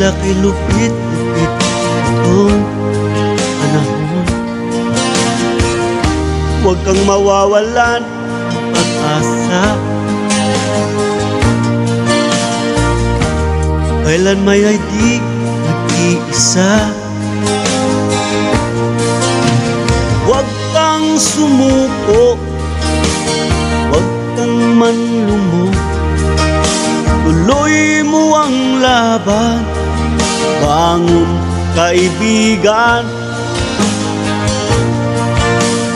Tila kay lupit-lupit itong panahon. Huwag kang mawawalan ng pag-asa. Kailan may ay di nag-iisa. Huwag kang sumuko, huwag kang manlumo. Tuloy mo ang laban, bangon kaibigan.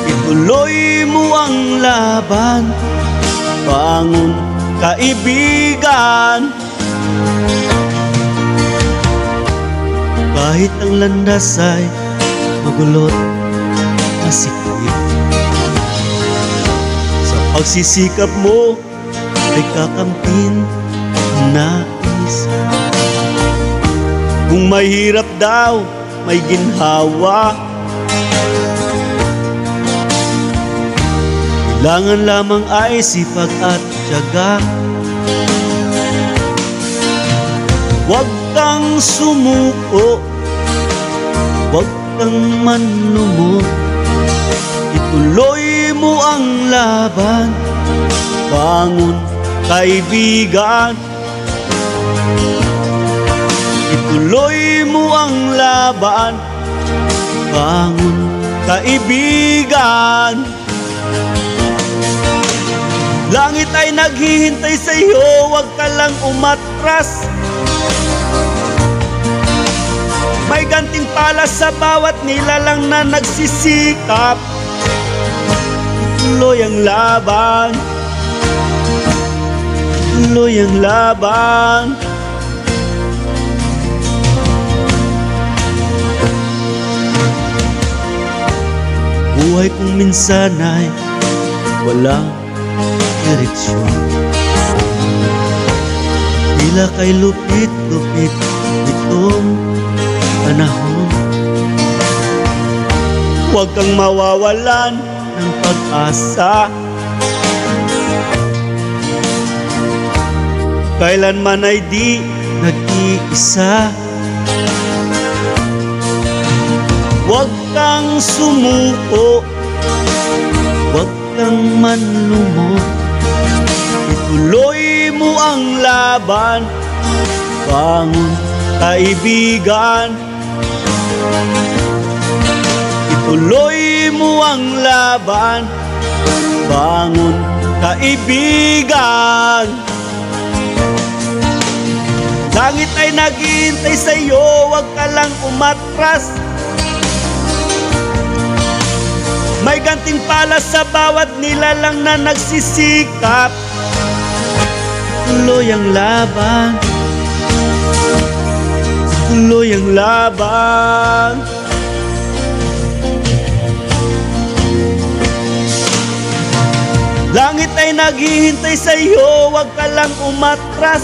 Ituloy mo ang laban, bangon kaibigan. Kahit ang landas ay magulot, masikip, sa pagsisikap mo ay kakamtin ang nais. Kung mahirap daw, may ginhawa. Kailangan lamang ay sipag at tiyaga. Huwag kang sumuko, huwag kang manlumo. Ituloy mo ang laban, bangon kaibigan. Ituloy mo ang laban, bangon kaibigan. Langit ay naghihintay sa iyo, huwag ka lang umatras. May ganting pala sa bawat nilalang na nagsisikap. Tuloy ang laban, tuloy ang laban. Buhay kong minsan ay walang direksyon. Tila kay lupit-lupit itong panahon. Huwag kang mawawalan ng pag-asa. Kailanman ay di nag-iisa. Huwag kang sumuko, huwag kang manlumo. Ituloy mo ang laban, bangon kaibigan. Ituloy mo ang laban, bangon kaibigan. Langit ay naghihintay sa iyo, huwag ka lang umatras. May ganting pala sa bawat nilalang na nagsisikap. Tuloy ang laban, tuloy ang laban. Langit ay naghihintay sa iyo, huwag ka lang umatras.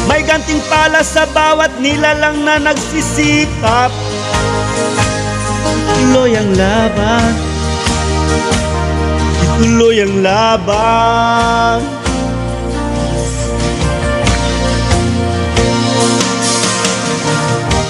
May ganting pala sa bawat nilalang na nagsisikap. Tuloy ang laban, ituloy ang laban.